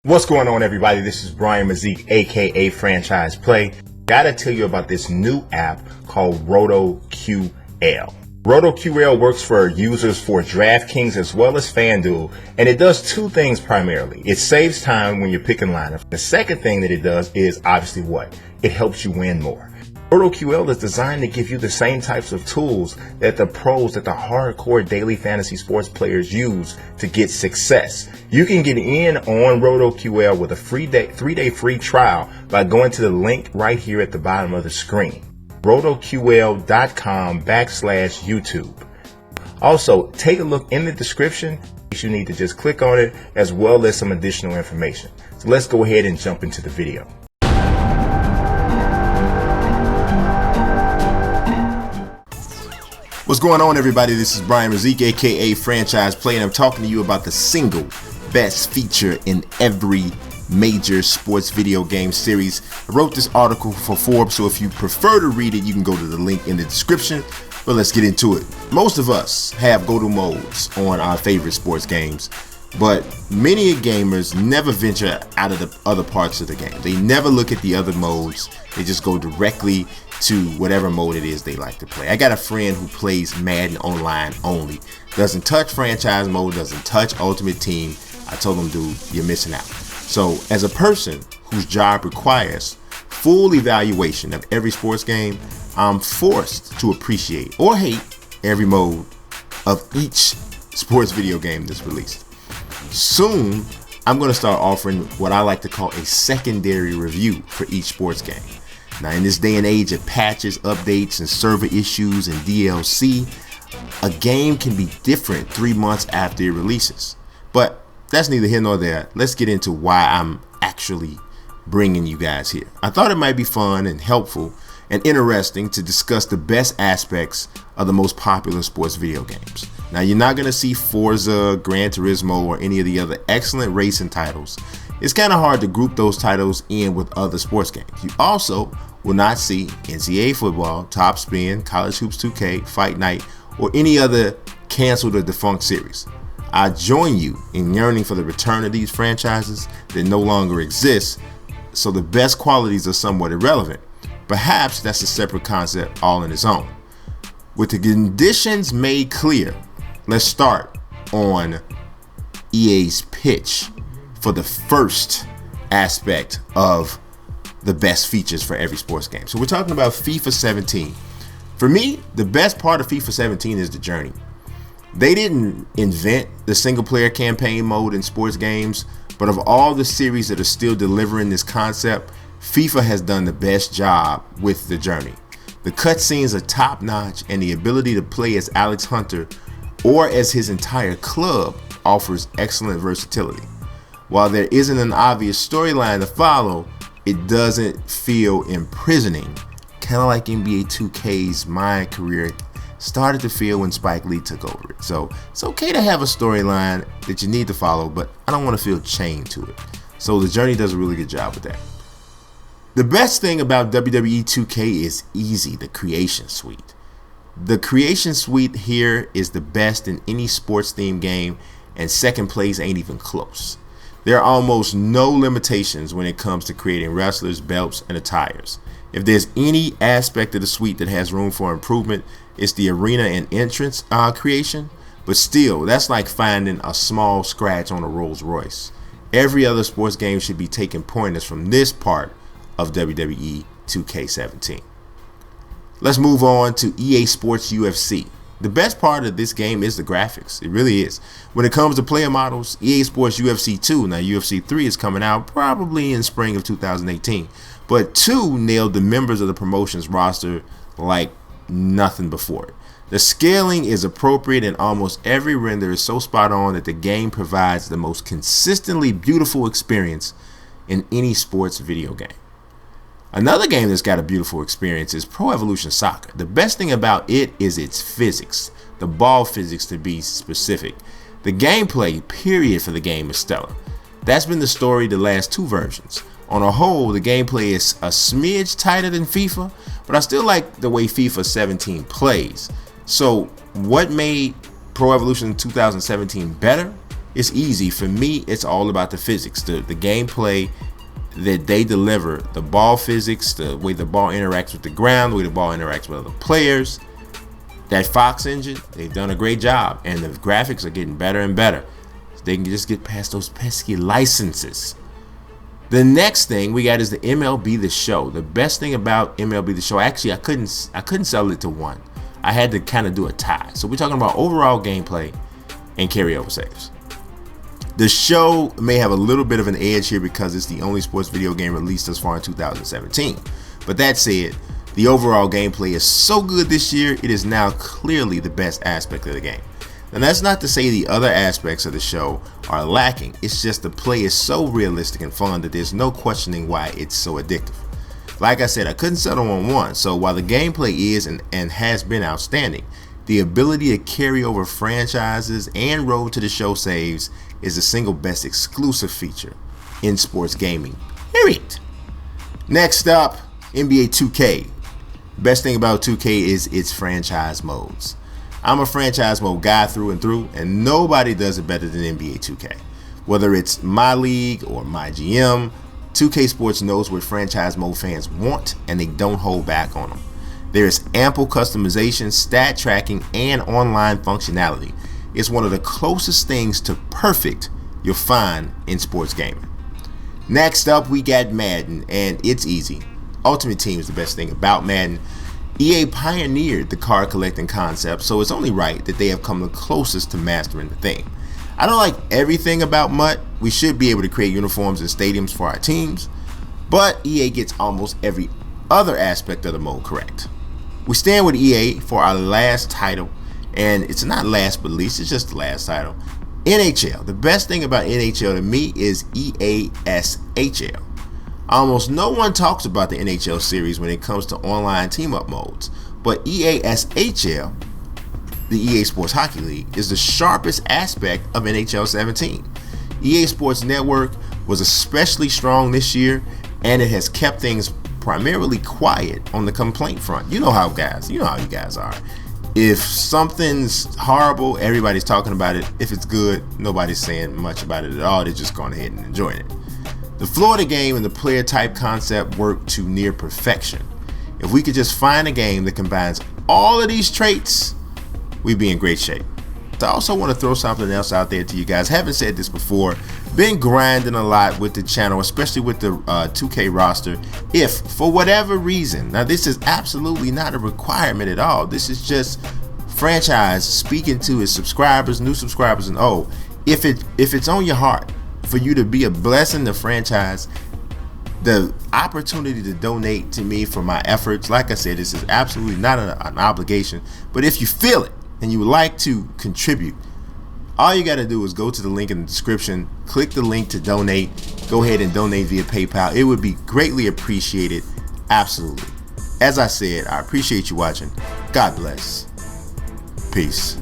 What's going on, everybody? This is Brian Mazik, aka Franchise Play. Gotta tell you about this new app called RotoQL. RotoQL works for users for DraftKings as well as FanDuel, and it does two things primarily. It saves time when you're picking lineups. The second thing that it does is obviously what? It helps you win more. RotoQL is designed to give you the same types of tools that the pros, that the hardcore daily fantasy sports players use to get success. You can get in on RotoQL with a three-day free trial by going to the link right here at the bottom of the screen. RotoQL.com/YouTube. Also, take a look in the description. You need to just click on it as well as some additional information. So let's go ahead and jump into the video. What's going on, everybody? This is Brian Mazik, aka Franchise Play, and I'm talking to you about the single best feature in every major sports video game series. I wrote this article for Forbes, so if you prefer to read it, you can go to the link in the description. But let's get into it. Most of us have go-to modes on our favorite sports games, but many gamers never venture out of the other parts of the game. They never look at the other modes. They just go directly to whatever mode it is they like to play. I got a friend who plays Madden online only. Doesn't touch franchise mode, doesn't touch Ultimate Team. I told him, dude, you're missing out. So as a person whose job requires full evaluation of every sports game, I'm forced to appreciate or hate every mode of each sports video game that's released. Soon, I'm going to start offering what I like to call a secondary review for each sports game. Now, in this day and age of patches, updates, and server issues and DLC, a game can be different 3 months after it releases. But that's neither here nor there. Let's get into why I'm actually bringing you guys here. I thought it might be fun and helpful and interesting to discuss the best aspects of the most popular sports video games. Now, you're not going to see Forza, Gran Turismo, or any of the other excellent racing titles. It's kind of hard to group those titles in with other sports games. You also will not see NCAA football, Top Spin, College Hoops 2K, Fight Night, or any other canceled or defunct series. I join you in yearning for the return of these franchises that no longer exist, so the best qualities are somewhat irrelevant. Perhaps that's a separate concept all in its own. With the conditions made clear, let's start on EA's pitch for the first aspect of the best features for every sports game. So we're talking about FIFA 17. For me, the best part of FIFA 17 is the journey. They didn't invent the single player campaign mode in sports games, but of all the series that are still delivering this concept, FIFA has done the best job with the journey. The cutscenes are top notch, and the ability to play as Alex Hunter or as his entire club offers excellent versatility. While there isn't an obvious storyline to follow, it doesn't feel imprisoning, kind of like NBA 2K's My Career started to feel when Spike Lee took over it. So it's okay to have a storyline that you need to follow, but I don't want to feel chained to it. So the journey does a really good job with that. The best thing about WWE 2K is easy, the creation suite. The creation suite here is the best in any sports themed game, and second place ain't even close. There are almost no limitations when it comes to creating wrestlers, belts, and attires. If there's any aspect of the suite that has room for improvement, it's the arena and entrance creation, but still, that's like finding a small scratch on a Rolls Royce. Every other sports game should be taking pointers from this part of WWE 2K17. Let's move on to EA Sports UFC. The best part of this game is the graphics. It really is. When it comes to player models, EA Sports UFC 2, now UFC 3 is coming out probably in spring of 2018, but 2 nailed the members of the promotion's roster like nothing before it. The scaling is appropriate, and almost every render is so spot on that the game provides the most consistently beautiful experience in any sports video game. Another game that's got a beautiful experience is Pro Evolution Soccer. The best thing about it is its physics, the ball physics to be specific. The gameplay, period, for the game is stellar. That's been the story the last 2 versions. On a whole, the gameplay is a smidge tighter than FIFA, but I still like the way FIFA 17 plays. So what made Pro Evolution 2017 better It's easy. For me, it's all about the physics, the gameplay that they deliver, the ball physics, the way the ball interacts with the ground, the way the ball interacts with other players. That Fox engine, they've done a great job, and the graphics are getting better and better. So they can just get past those pesky licenses. The next thing we got is the MLB The Show. The best thing about MLB The Show, actually, I couldn't sell it to one. I had to kind of do a tie. So we're talking about overall gameplay and carryover saves. The show may have a little bit of an edge here because it's the only sports video game released thus far in 2017. But that said, the overall gameplay is so good this year, it is now clearly the best aspect of the game. And that's not to say the other aspects of the show are lacking. It's just the play is so realistic and fun that there's no questioning why it's so addictive. Like I said, I couldn't settle on one. So while the gameplay is and has been outstanding, the ability to carry over franchises and road to the show saves is the single best exclusive feature in sports gaming, period. Next up, NBA 2K. Best thing about 2K is its franchise modes. I'm a franchise mode guy through and through, and nobody does it better than NBA 2K. Whether it's my league or my GM, 2K Sports knows what franchise mode fans want, and they don't hold back on them. There is ample customization, stat tracking, and online functionality. It's one of the closest things to perfect you'll find in sports gaming. Next up, we got Madden, and it's easy. Ultimate Team is the best thing about Madden. EA pioneered the card collecting concept, so it's only right that they have come the closest to mastering the thing. I don't like everything about MUT. We should be able to create uniforms and stadiums for our teams, but EA gets almost every other aspect of the mode correct. We stand with EA for our last title, and it's not last but least, it's just the last title. NHL. The best thing about NHL to me is EASHL. Almost no one talks about the NHL series when it comes to online team-up modes, but EASHL, the EA Sports Hockey League, is the sharpest aspect of NHL 17. EA Sports Network was especially strong this year, and it has kept things primarily quiet on the complaint front. You know how you guys are. If something's horrible, everybody's talking about it. If it's good, nobody's saying much about it at all. They're just going ahead and enjoying it. The flow of the game and the player type concept work to near perfection. If we could just find a game that combines all of these traits, we'd be in great shape. I also want to throw something else out there to you guys. Haven't said this before. Been grinding a lot with the channel, especially with the 2K roster. If for whatever reason, now this is absolutely not a requirement at all. This is just franchise speaking to its subscribers, new subscribers, and if it's on your heart for you to be a blessing to franchise, the opportunity to donate to me for my efforts, like I said, this is absolutely not an obligation, but if you feel it and you would like to contribute, all you got to do is go to the link in the description, click the link to donate, go ahead and donate via PayPal. It would be greatly appreciated. Absolutely. As I said, I appreciate you watching. God bless. Peace.